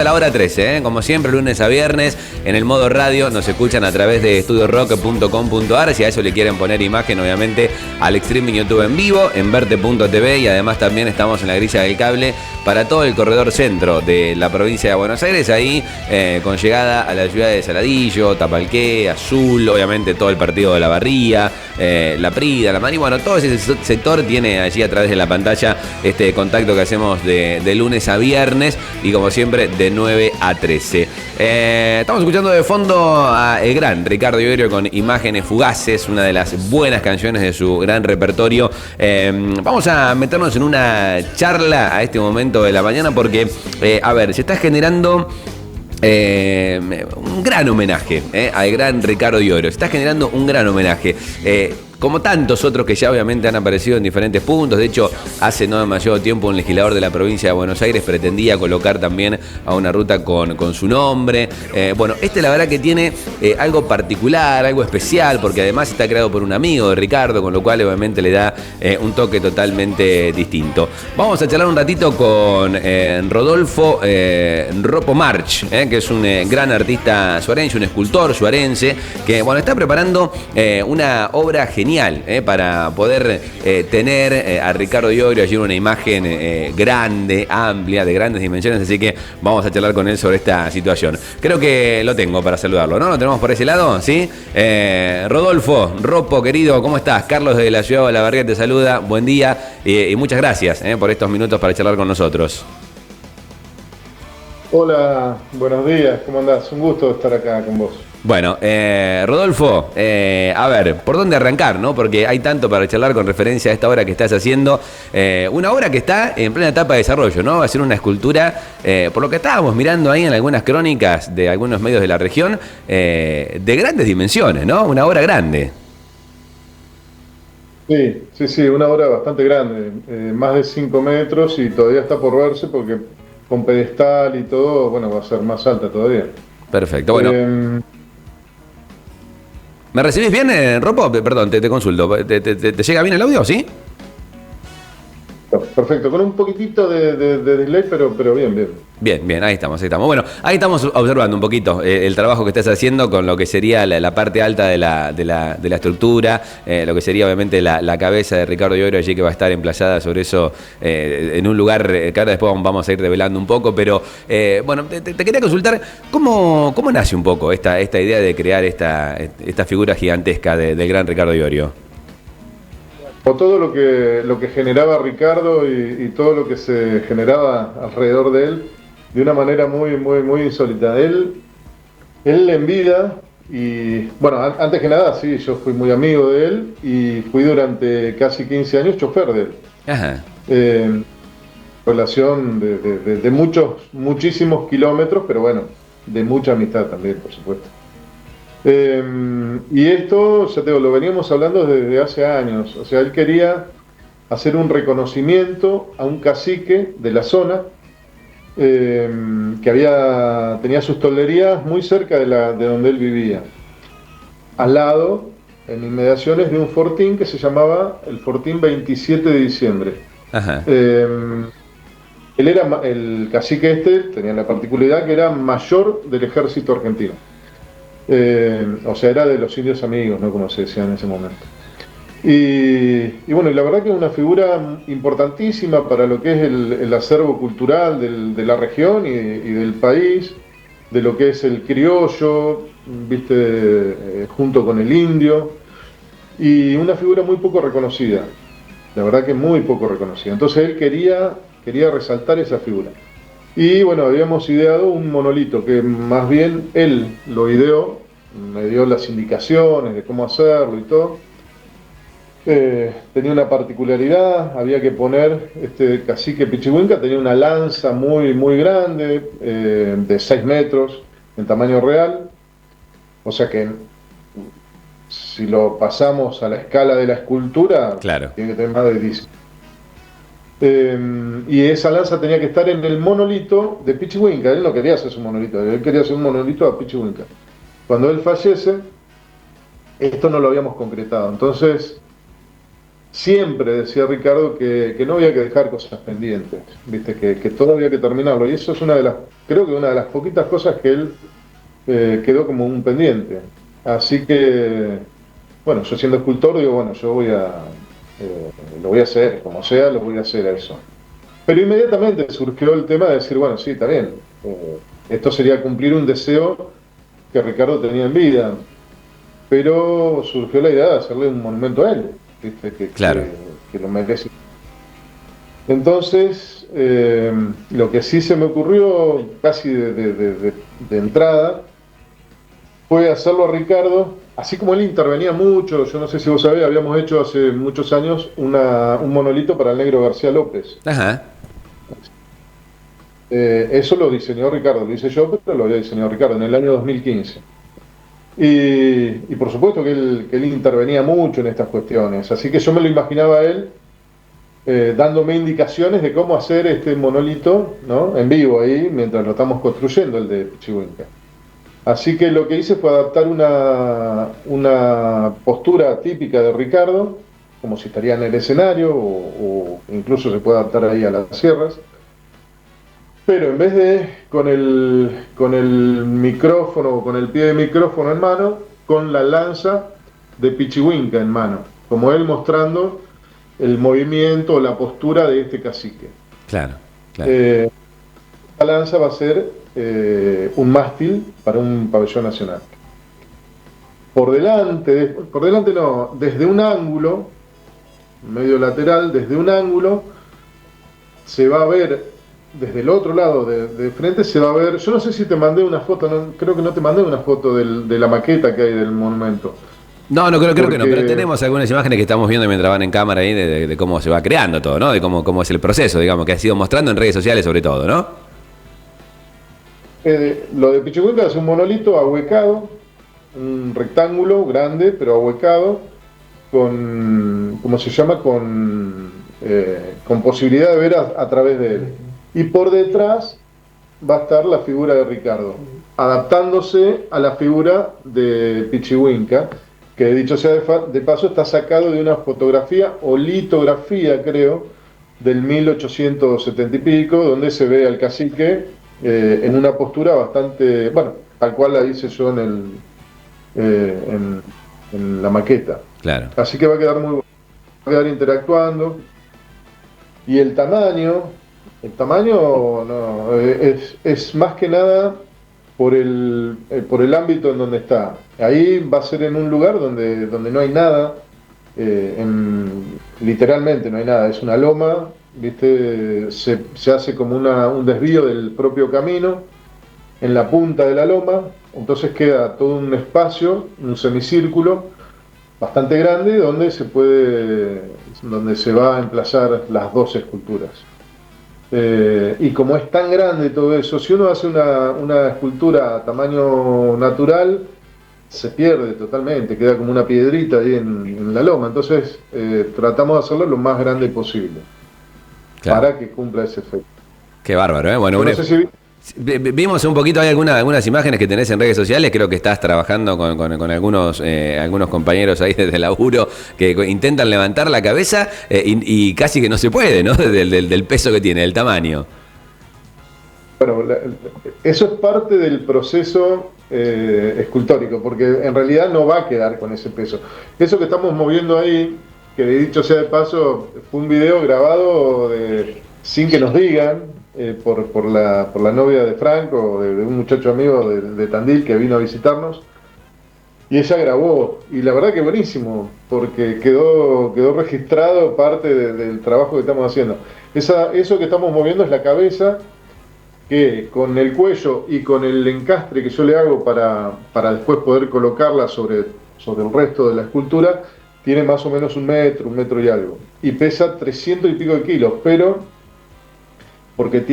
A la hora 13, como siempre, lunes a viernes, en el modo radio, nos escuchan a través de estudiorock.com.ar. Si a eso le quieren poner imagen, obviamente, al streaming YouTube en vivo, en verte.tv, y además también estamos en la grilla del cable para todo el corredor centro de la provincia de Buenos Aires, ahí con llegada a la ciudad de Saladillo, Tapalqué, Azul, obviamente todo el partido de La Barría, La Prida, La Mani, bueno, todo ese sector tiene allí a través de la pantalla este contacto que hacemos de lunes a viernes, y como siempre, de 9 a 13. Estamos escuchando de fondo a el gran Ricardo Iorio con Imágenes Fugaces, una de las buenas canciones de su gran repertorio. Vamos a meternos en una charla a este momento de la mañana porque, a ver, se está generando un gran homenaje al gran Ricardo Iorio. Se está generando un gran homenaje. Como tantos otros que ya obviamente han aparecido en diferentes puntos. De hecho, hace no demasiado tiempo un legislador de la provincia de Buenos Aires pretendía colocar también a una ruta con su nombre. Bueno, la verdad que tiene algo particular, algo especial, porque además está creado por un amigo de Ricardo, con lo cual obviamente le da un toque totalmente distinto. Vamos a charlar un ratito con Rodolfo Ropo March, que es un gran artista suarense, un escultor suarense, que bueno, está preparando una obra genial para poder tener a Ricardo Iorio allí en una imagen grande, amplia, de grandes dimensiones, así que vamos a charlar con él sobre esta situación. Creo que lo tengo para saludarlo, ¿no? ¿Lo tenemos por ese lado? ¿Sí? Rodolfo, Ropo, querido, ¿cómo estás? Carlos de la ciudad de La Barría te saluda, buen día y muchas gracias por estos minutos para charlar con nosotros. Hola, buenos días, ¿cómo andás? Un gusto estar acá con vos. Bueno, Rodolfo, a ver, ¿por dónde arrancar, no? Porque hay tanto para charlar con referencia a esta obra que estás haciendo. Una obra que está en plena etapa de desarrollo, ¿no? Va a ser una escultura, por lo que estábamos mirando ahí en algunas crónicas de algunos medios de la región, de grandes dimensiones, ¿no? Una obra grande. Sí, una obra bastante grande, más de 5 metros y todavía está por verse porque con pedestal y todo, bueno, va a ser más alta todavía. Perfecto, bueno. ¿Me recibís bien, Ropo? Perdón, te consulto. ¿Te llega bien el audio, sí? Perfecto, con un poquitito de delay, pero bien. Bien, ahí estamos. Bueno, ahí estamos observando un poquito el trabajo que estás haciendo con lo que sería la parte alta de la estructura, lo que sería obviamente la cabeza de Ricardo Iorio allí, que va a estar emplazada sobre eso en un lugar que ahora después vamos a ir revelando un poco, pero bueno, te quería consultar cómo nace un poco esta idea de crear esta figura gigantesca del gran Ricardo Iorio. O todo lo que generaba Ricardo y todo lo que se generaba alrededor de él, de una manera muy insólita. Él en vida, y bueno, antes que nada, sí, yo fui muy amigo de él y fui durante casi 15 años chofer de él. Ajá. Relación de muchísimos kilómetros, pero bueno, de mucha amistad también, por supuesto. Y esto, ya te digo, lo veníamos hablando desde hace años. O sea, él quería hacer un reconocimiento a un cacique de la zona que tenía sus tolderías muy cerca de donde él vivía, al lado, en inmediaciones de un fortín que se llamaba el Fortín 27 de diciembre. Ajá. Él era, el cacique tenía la particularidad que era mayor del ejército argentino. O sea, era de los indios amigos, ¿no? Como se decía en ese momento. Y bueno, y la verdad que es una figura importantísima para lo que es el acervo cultural de la región y del país, de lo que es el criollo, viste, junto con el indio, y una figura muy poco reconocida, la verdad que muy poco reconocida. Entonces él quería resaltar esa figura. Y bueno, habíamos ideado un monolito que más bien él lo ideó, me dio las indicaciones de cómo hacerlo y todo. Tenía una particularidad, había que poner, este cacique Pichihuinca tenía una lanza muy grande, de 6 metros en tamaño real, o sea que si lo pasamos a la escala de la escultura, claro, tiene que tener más de 10. Y esa lanza tenía que estar en el monolito de Pichihuinca. Él no quería hacer su monolito, él quería hacer un monolito a Pichihuinca. Cuando él fallece, esto no lo habíamos concretado. Entonces, siempre decía Ricardo que no había que dejar cosas pendientes, ¿viste? Que todo había que terminarlo. Y eso es creo que una de las poquitas cosas que él quedó como un pendiente. Así que, bueno, yo siendo escultor digo, bueno, lo voy a hacer, como sea, lo voy a hacer a eso. Pero inmediatamente surgió el tema de decir, bueno, sí, está bien, esto sería cumplir un deseo que Ricardo tenía en vida, pero surgió la idea de hacerle un monumento a él, ¿viste? Claro. Que lo merece. Entonces, lo que sí se me ocurrió casi de entrada fue hacerlo a Ricardo, así como él intervenía mucho, yo no sé si vos sabés, habíamos hecho hace muchos años un monolito para el negro García López. Ajá. Eso lo diseñó Ricardo, lo hice yo, pero lo había diseñado Ricardo en el año 2015. Y por supuesto que él intervenía mucho en estas cuestiones, así que yo me lo imaginaba a él dándome indicaciones de cómo hacer este monolito, ¿no? En vivo ahí, mientras lo estamos construyendo, el de Pichihuinca. Así que lo que hice fue adaptar una postura típica de Ricardo, como si estaría en el escenario, o incluso se puede adaptar ahí a las sierras. Pero en vez de con el micrófono o con el pie de micrófono en mano, con la lanza de Pichihuinca en mano, como él mostrando el movimiento o la postura de este cacique. Claro, claro. La lanza va a ser un mástil para un pabellón nacional. Por delante no, desde un ángulo, medio lateral, desde un ángulo, se va a ver, desde el otro lado de frente se va a ver, yo no sé si te mandé una foto, creo que no te mandé una foto de la maqueta que hay del monumento. No, creo que no, pero tenemos algunas imágenes que estamos viendo mientras van en cámara ahí de cómo se va creando todo, ¿no? De cómo es el proceso, digamos, que ha sido mostrando en redes sociales sobre todo, ¿no? Lo de Pichihuinca es un monolito ahuecado, un rectángulo grande, pero ahuecado, ¿cómo se llama? Con posibilidad de ver a través de él. Y por detrás va a estar la figura de Ricardo, adaptándose a la figura de Pichihuinca, que dicho sea de paso está sacado de una fotografía o litografía, creo, del 1870 y pico, donde se ve al cacique en una postura bastante, bueno, tal cual la hice yo en la maqueta. Claro. Así que va a quedar va a quedar interactuando. Y el tamaño no, es más que nada por el ámbito en donde está. Ahí va a ser en un lugar donde no hay nada, literalmente no hay nada, es una loma, ¿viste? Se hace como un desvío del propio camino en la punta de la loma, entonces queda todo un espacio, un semicírculo bastante grande donde se va a emplazar las dos esculturas. Y como es tan grande todo eso, si uno hace una escultura a tamaño natural, se pierde totalmente, queda como una piedrita ahí en la loma. Entonces tratamos de hacerlo lo más grande posible, claro, para que cumpla ese efecto. Qué bárbaro, ¿eh? Bueno, no sé si vimos un poquito, hay algunas imágenes que tenés en redes sociales, creo que estás trabajando con algunos compañeros ahí desde el laburo que intentan levantar la cabeza y casi que no se puede, ¿no? Del peso que tiene, del tamaño. Bueno, eso es parte del proceso escultórico, porque en realidad no va a quedar con ese peso. Eso que estamos moviendo ahí, que dicho sea de paso, fue un video grabado sin que nos digan, por la novia de Franco, de un muchacho amigo de Tandil que vino a visitarnos, y ella grabó, y la verdad que buenísimo, porque quedó registrado parte del trabajo que estamos haciendo. Eso que estamos moviendo es la cabeza, que con el cuello y con el encastre que yo le hago para después poder colocarla sobre el resto de la escultura, tiene más o menos un metro y algo, y pesa 300 y pico de kilos, pero porque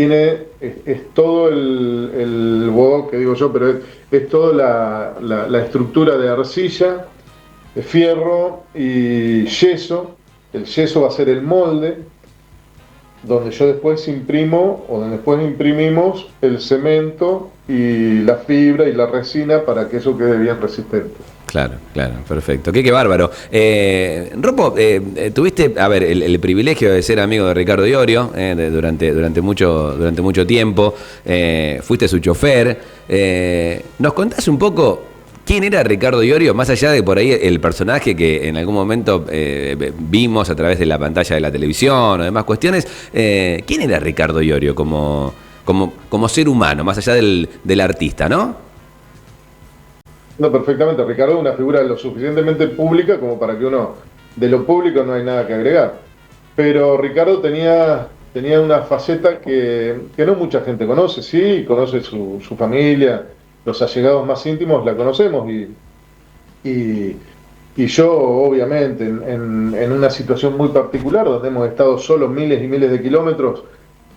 es todo el bodó que digo yo, pero es toda la estructura de arcilla, de fierro y yeso. El yeso va a ser el molde, donde yo después imprimimos el cemento y la fibra y la resina para que eso quede bien resistente. Claro, claro, perfecto. Qué bárbaro. Ropo, tuviste, a ver, el privilegio de ser amigo de Ricardo Iorio durante mucho tiempo. Fuiste su chofer. ¿Nos contás un poco quién era Ricardo Iorio, más allá de por ahí el personaje que en algún momento vimos a través de la pantalla de la televisión o demás cuestiones? ¿Quién era Ricardo Iorio como ser humano, más allá del artista, no? No, perfectamente. Ricardo es una figura lo suficientemente pública como para que uno, de lo público no hay nada que agregar. Pero Ricardo tenía una faceta que no mucha gente conoce, sí, conoce su familia, los allegados más íntimos la conocemos y, y yo obviamente en una situación muy particular donde hemos estado solos miles y miles de kilómetros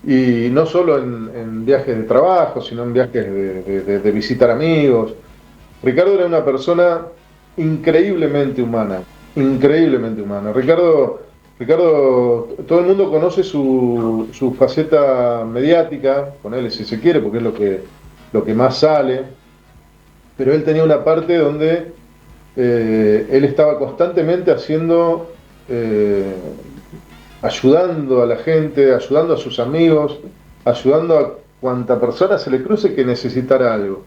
y no solo en viajes de trabajo, sino en viajes de visitar amigos. Ricardo era una persona increíblemente humana, increíblemente humana. Ricardo, todo el mundo conoce su faceta mediática, con él si se quiere, porque es lo que más sale, pero él tenía una parte donde él estaba constantemente ayudando a la gente, ayudando a sus amigos, ayudando a cuanta persona se le cruce que necesitara algo.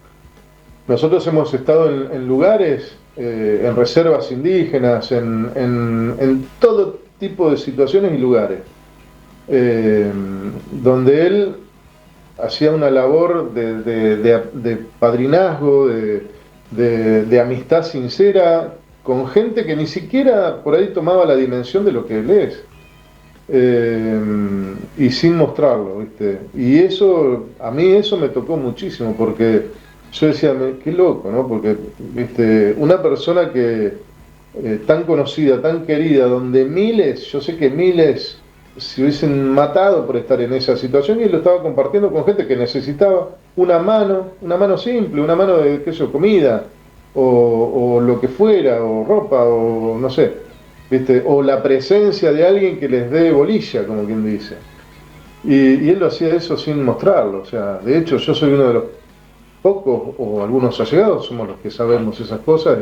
Nosotros hemos estado en lugares, en reservas indígenas, en todo tipo de situaciones y lugares, donde él hacía una labor de padrinazgo, de amistad sincera, con gente que ni siquiera por ahí tomaba la dimensión de lo que él es. Y sin mostrarlo, ¿viste? Y eso, a mí eso me tocó muchísimo, porque yo decía, qué loco, ¿no? Porque, ¿viste? Una persona que tan conocida, tan querida, donde miles, yo sé que miles se hubiesen matado por estar en esa situación, y él lo estaba compartiendo con gente que necesitaba una mano simple, una mano de, qué sé yo, comida, o lo que fuera, o ropa, o no sé, ¿viste? O la presencia de alguien que les dé bolilla, como quien dice. Y él lo hacía eso sin mostrarlo, o sea, de hecho yo soy uno de los pocos, o algunos allegados, somos los que sabemos esas cosas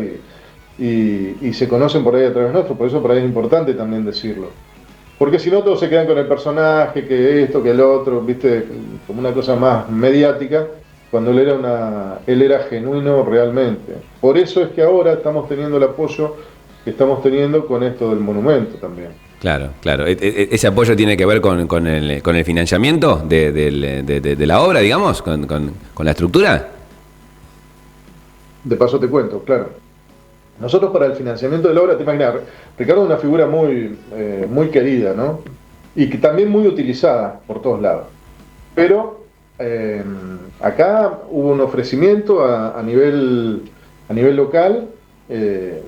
y se conocen por ahí a través nuestro, por eso por ahí es importante también decirlo. Porque si no todos se quedan con el personaje, que esto, que el otro, viste, como una cosa más mediática, cuando él era genuino realmente. Por eso es que ahora estamos teniendo el apoyo que estamos teniendo con esto del monumento también. Claro, claro. ¿Ese apoyo tiene que ver con el financiamiento de la obra, digamos? ¿Con la estructura? De paso te cuento, claro. Nosotros para el financiamiento de la obra, te imaginas, Ricardo es una figura muy querida, ¿no? Y que también muy utilizada por todos lados. Pero acá hubo un ofrecimiento a nivel local, de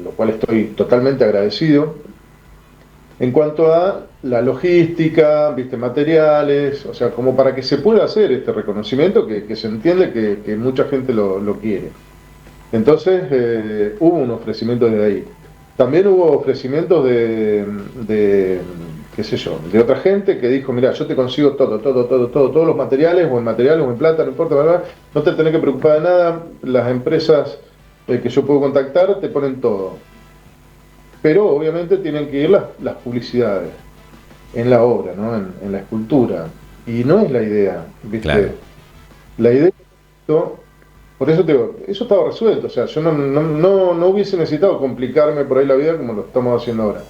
lo cual estoy totalmente agradecido, en cuanto a la logística, viste, materiales, o sea, como para que se pueda hacer este reconocimiento que se entiende que mucha gente lo quiere. Entonces hubo un ofrecimiento desde ahí. También hubo ofrecimientos qué sé yo, de otra gente que dijo, mira, yo te consigo todos los materiales, o en materiales o en plata, no importa, ¿verdad? No te tenés que preocupar de nada, las empresas que yo puedo contactar te ponen todo. Pero obviamente tienen que ir las publicidades en la obra, ¿no? En la escultura. Y no es la idea, ¿viste? Claro. La idea es por eso te digo, eso estaba resuelto, o sea, yo no hubiese necesitado complicarme por ahí la vida como lo estamos haciendo ahora.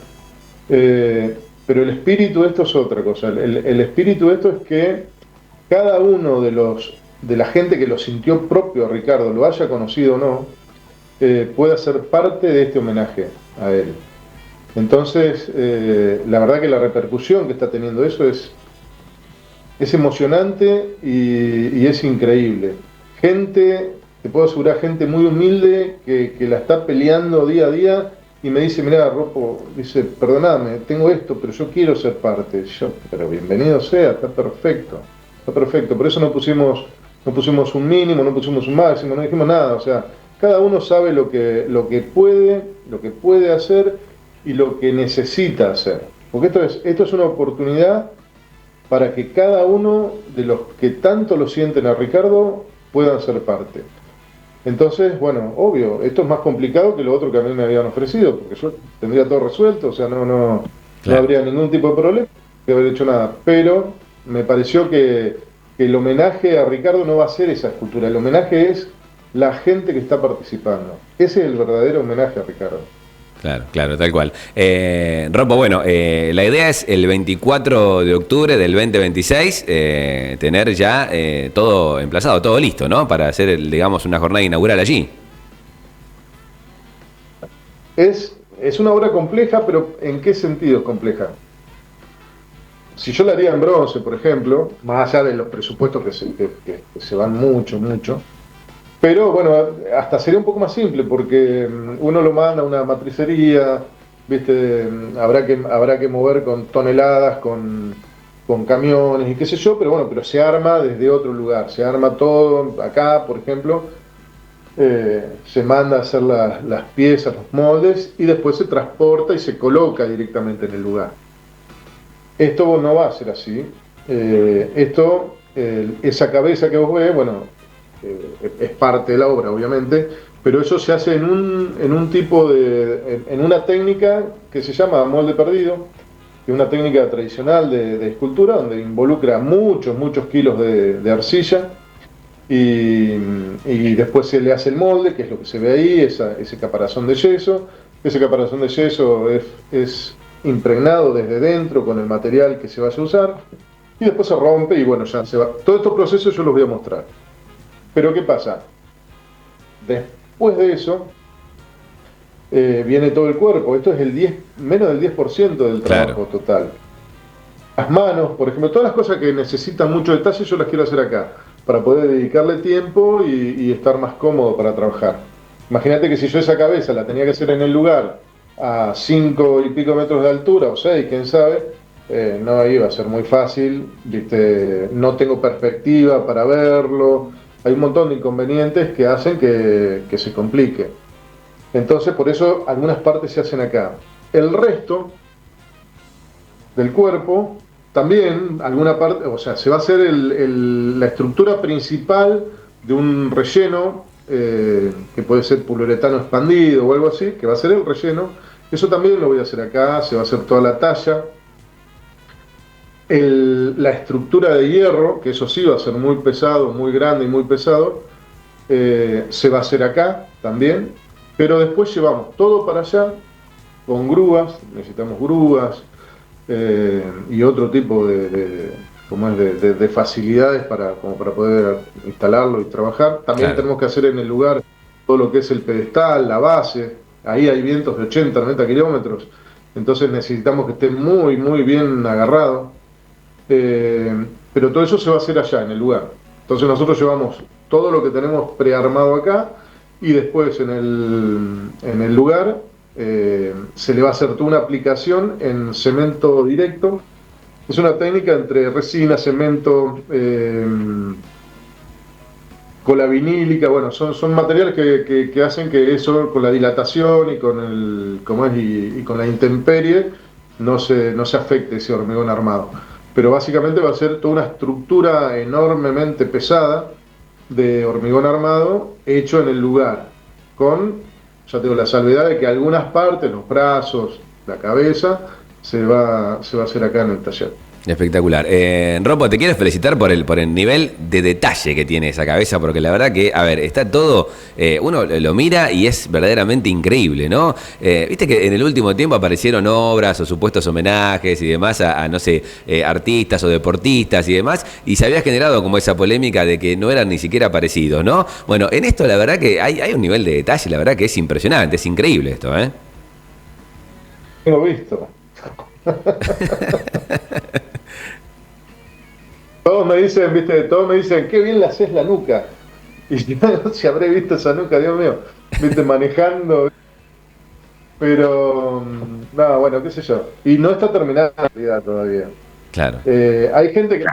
Pero el espíritu de esto es otra cosa. El espíritu de esto es que cada uno de la gente que lo sintió propio a Ricardo, lo haya conocido o no, pueda ser parte de este homenaje a él. Entonces, la verdad que la repercusión que está teniendo eso es emocionante y es increíble. Te puedo asegurar, gente muy humilde que la está peleando día a día y me dice, mirá, Ropo, dice, perdoname, tengo esto, pero yo quiero ser parte. Pero bienvenido sea, está perfecto. Por eso no pusimos un mínimo, no pusimos un máximo, no dijimos nada. O sea, cada uno sabe lo que puede hacer y lo que necesita hacer. Porque esto es una oportunidad para que cada uno de los que tanto lo sienten a Ricardo puedan ser parte. Entonces, bueno, obvio, esto es más complicado que lo otro que a mí me habían ofrecido, porque yo tendría todo resuelto, o sea, no Claro. habría ningún tipo de problema de haber hecho nada. Pero me pareció que el homenaje a Ricardo no va a ser esa escultura, el homenaje es la gente que está participando. Ese es el verdadero homenaje a Ricardo. Claro, claro, tal cual. Ropo, bueno, la idea es el 24 de octubre del 2026 tener ya todo emplazado, todo listo, ¿no? Para hacer, digamos, una jornada inaugural allí. Es una obra compleja, pero ¿en qué sentido es compleja? Si yo la haría en bronce, por ejemplo, más allá de los presupuestos que se van mucho, mucho, pero bueno, hasta sería un poco más simple, porque uno lo manda a una matricería, ¿viste? Habrá que mover con toneladas, con camiones y qué sé yo, pero bueno, pero se arma desde otro lugar, se arma todo acá, por ejemplo, se manda a hacer las piezas, los moldes, y después se transporta y se coloca directamente en el lugar. Esto no va a ser así. Esa cabeza que vos ves, bueno, es parte de la obra, obviamente, pero eso se hace en un tipo en una técnica que se llama molde perdido, que es una técnica tradicional de escultura donde involucra muchos, muchos kilos de arcilla y, y después se le hace el molde, que es lo que se ve ahí, ese caparazón de yeso. Ese caparazón de yeso es impregnado desde dentro con el material que se vaya a usar y después se rompe y bueno, ya se va. Todos estos procesos yo los voy a mostrar. Pero ¿qué pasa? Después de eso viene todo el cuerpo. Esto es menos del 10% del Claro, trabajo total. Las manos, por ejemplo, todas las cosas que necesitan mucho detalle yo las quiero hacer acá, para poder dedicarle tiempo y estar más cómodo para trabajar. Imagínate que si yo esa cabeza la tenía que hacer en el lugar a 5 y pico metros de altura, o 6, quién sabe, no iba a ser muy fácil, ¿viste? No tengo perspectiva para verlo, hay un montón de inconvenientes que hacen que se complique. Entonces, por eso algunas partes se hacen acá. El resto del cuerpo, también alguna parte, o sea, se va a hacer la estructura principal de un relleno, que puede ser poliuretano expandido o algo así, que va a ser el relleno. Eso también lo voy a hacer acá, se va a hacer toda la talla. La estructura de hierro, que eso sí va a ser muy pesado, muy grande y muy pesado, se va a hacer acá también, pero después llevamos todo para allá con grúas, necesitamos grúas, y otro tipo como es de facilidades como para poder instalarlo y trabajar. También claro. tenemos que hacer en el lugar todo lo que es el pedestal, la base. Ahí hay vientos de 80, 90 kilómetros, entonces necesitamos que esté muy, muy bien agarrado. Pero todo eso se va a hacer allá, en el lugar. Entonces nosotros llevamos todo lo que tenemos prearmado acá y después en el lugar se le va a hacer toda una aplicación en cemento directo. Es una técnica entre resina, cemento, cola vinílica, bueno, son materiales que hacen que eso, con la dilatación y con como es, y con la intemperie, no se afecte ese hormigón armado. Pero básicamente va a ser toda una estructura enormemente pesada de hormigón armado hecho en el lugar, con, ya tengo la salvedad de que algunas partes, los brazos, la cabeza, se va a hacer acá en el taller. Espectacular. Ropo, te quiero felicitar por el nivel de detalle que tiene esa cabeza, porque la verdad que, a ver, está todo, uno lo mira y es verdaderamente increíble, ¿no? Viste que en el último tiempo aparecieron obras o supuestos homenajes y demás no sé, artistas o deportistas y demás, y se había generado como esa polémica de que no eran ni siquiera parecidos, ¿no? Bueno, en esto la verdad que hay un nivel de detalle, la verdad que es impresionante, es increíble esto, ¿eh? Tengo visto. Todos me dicen, viste, todos me dicen, qué bien le haces la nuca. Y yo no sé si habré visto esa nuca, Dios mío, viste, manejando. Pero, no, bueno, qué sé yo. Y no está terminada la realidad todavía. Claro. Hay gente que.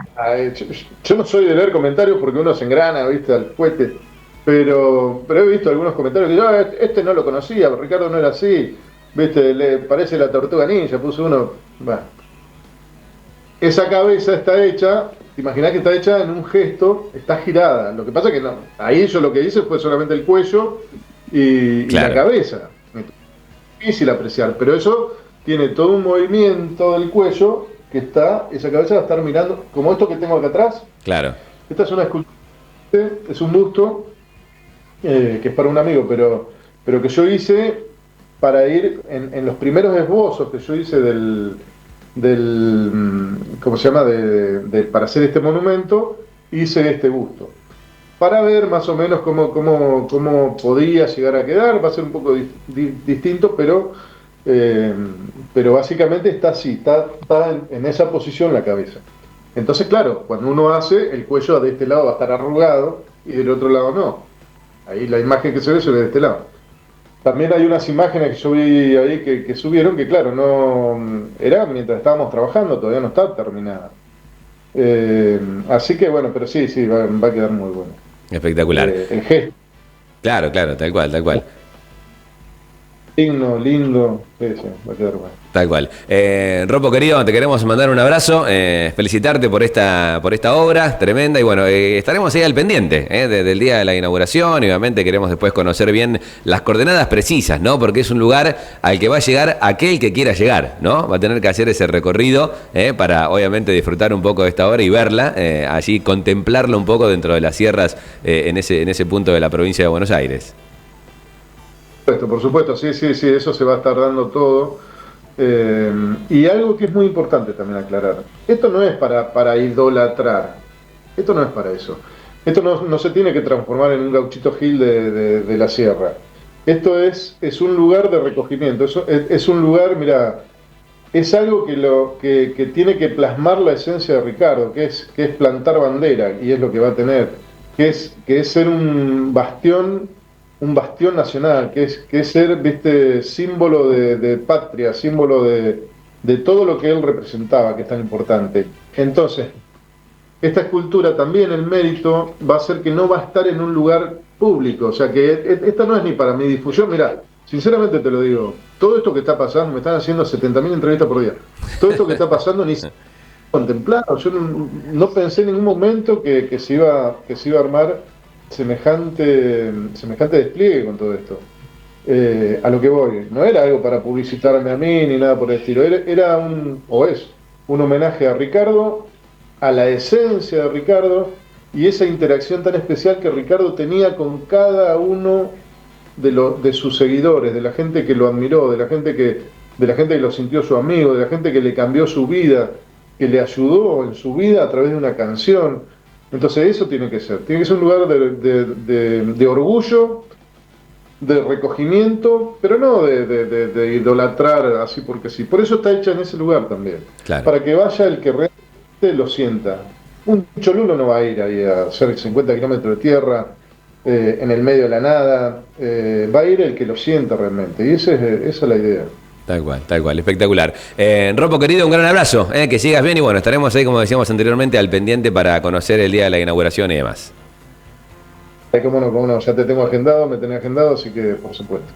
Yo no soy de leer comentarios porque uno se engrana, viste, al cohete. Pero he visto algunos comentarios que yo, este no lo conocía, Ricardo no era así. Viste, le parece la tortuga ninja, puso uno. Bueno, esa cabeza está hecha te imaginás que está hecha en un gesto, está girada. Lo que pasa es que no, ahí yo lo que hice fue solamente el cuello y Claro. la cabeza. Es difícil apreciar, pero eso tiene todo un movimiento del cuello que está, esa cabeza va a estar mirando, como esto que tengo acá atrás. Claro. Esta es una escultura, es un busto que es para un amigo, pero que yo hice para ir en los primeros esbozos que yo hice ¿cómo se llama? Para hacer este monumento, hice este busto. Para ver más o menos cómo podía llegar a quedar, va a ser un poco distinto, pero básicamente está así, está en esa posición la cabeza. Entonces, claro, cuando uno hace, el cuello de este lado va a estar arrugado y del otro lado no. Ahí la imagen que se ve de este lado. También hay unas imágenes que yo vi ahí que subieron, que claro, no era mientras estábamos trabajando, todavía no está terminada. Así que bueno, pero sí, va a quedar muy bueno. Espectacular. El gesto, Claro, claro, tal cual, tal cual. lindo, sí, va a quedar bueno. Tal cual. Ropo querido, te queremos mandar un abrazo, felicitarte por esta obra tremenda y bueno, estaremos ahí al pendiente del día de la inauguración y obviamente queremos después conocer bien las coordenadas precisas, ¿no? Porque es un lugar al que va a llegar aquel que quiera llegar, ¿no? Va a tener que hacer ese recorrido para obviamente disfrutar un poco de esta obra y verla, allí contemplarla un poco dentro de las sierras en ese punto de la provincia de Buenos Aires. Por supuesto, sí, eso se va a estar dando todo. Y algo que es muy importante también aclarar, esto no es para idolatrar, esto no es para eso, esto no se tiene que transformar en un Gauchito Gil de la sierra, esto es un lugar de recogimiento, es un lugar, mira, es algo que tiene que plasmar la esencia de Ricardo, que es plantar bandera, y es lo que va a tener, que es ser un bastión nacional, que es ser, viste, símbolo de patria, símbolo de todo lo que él representaba, que es tan importante. Entonces, esta escultura también, el mérito, va a ser que no va a estar en un lugar público, o sea que esta no es ni para mi difusión. Mira, sinceramente te lo digo, todo esto que está pasando, me están haciendo 70.000 entrevistas por día, todo esto que está pasando ni se contemplado, yo no pensé en ningún momento que se iba a armar semejante despliegue con todo esto. A lo que voy, no era algo para publicitarme a mí ni nada por el estilo, era un homenaje a Ricardo, a la esencia de Ricardo y esa interacción tan especial que Ricardo tenía con cada uno de sus seguidores, de la gente que lo admiró, de la gente que lo sintió su amigo, de la gente que le cambió su vida, que le ayudó en su vida a través de una canción. Entonces eso tiene que ser un lugar de orgullo, de recogimiento, pero no de idolatrar así porque sí. Por eso está hecha en ese lugar también, Claro. para que vaya el que realmente lo sienta. Un cholulo no va a ir ahí a hacer 50 kilómetros de tierra en el medio de la nada, va a ir el que lo sienta realmente, y esa es la idea. Tal cual, espectacular. Ropo querido, un gran abrazo, que sigas bien y bueno, estaremos ahí, como decíamos anteriormente, al pendiente para conocer el día de la inauguración y demás. Cómo no, ya te tengo agendado, me tenés agendado, así que por supuesto.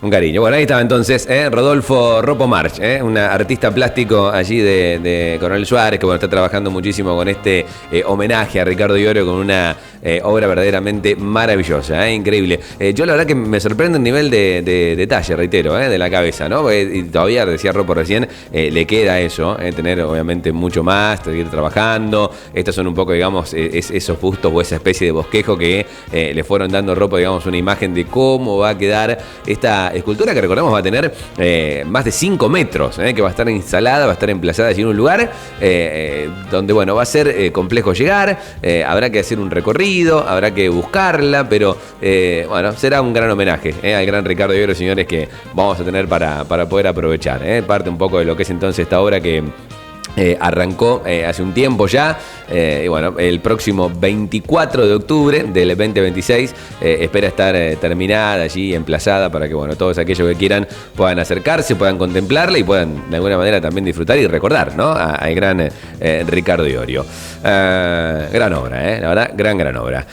Un cariño. Bueno, ahí estaba entonces Rodolfo Ropo March, un artista plástico allí de Coronel Suárez, que bueno, está trabajando muchísimo con este homenaje a Ricardo Iorio con una obra verdaderamente maravillosa, increíble. Yo la verdad que me sorprende el nivel de detalle, reitero, de la cabeza, ¿no? Y todavía, decía Ropo recién, le queda eso, tener obviamente mucho más, seguir trabajando. Estos son un poco, digamos, esos bustos o esa especie de bosquejo que le fueron dando Ropo, digamos, una imagen de cómo va a quedar esta escultura que recordemos va a tener más de 5 metros, que va a estar instalada, va a estar emplazada allí en un lugar donde, bueno, va a ser complejo llegar, habrá que hacer un recorrido, habrá que buscarla, pero bueno, será un gran homenaje al gran Ricardo Iorio, señores, que vamos a tener para poder aprovechar, parte un poco de lo que es entonces esta obra que arrancó hace un tiempo ya, y bueno, el próximo 24 de octubre del 2026 espera estar terminada allí, emplazada, para que bueno, todos aquellos que quieran puedan acercarse, puedan contemplarla y puedan de alguna manera también disfrutar y recordar, ¿no?, al gran Ricardo Iorio. Gran obra, la verdad, gran obra.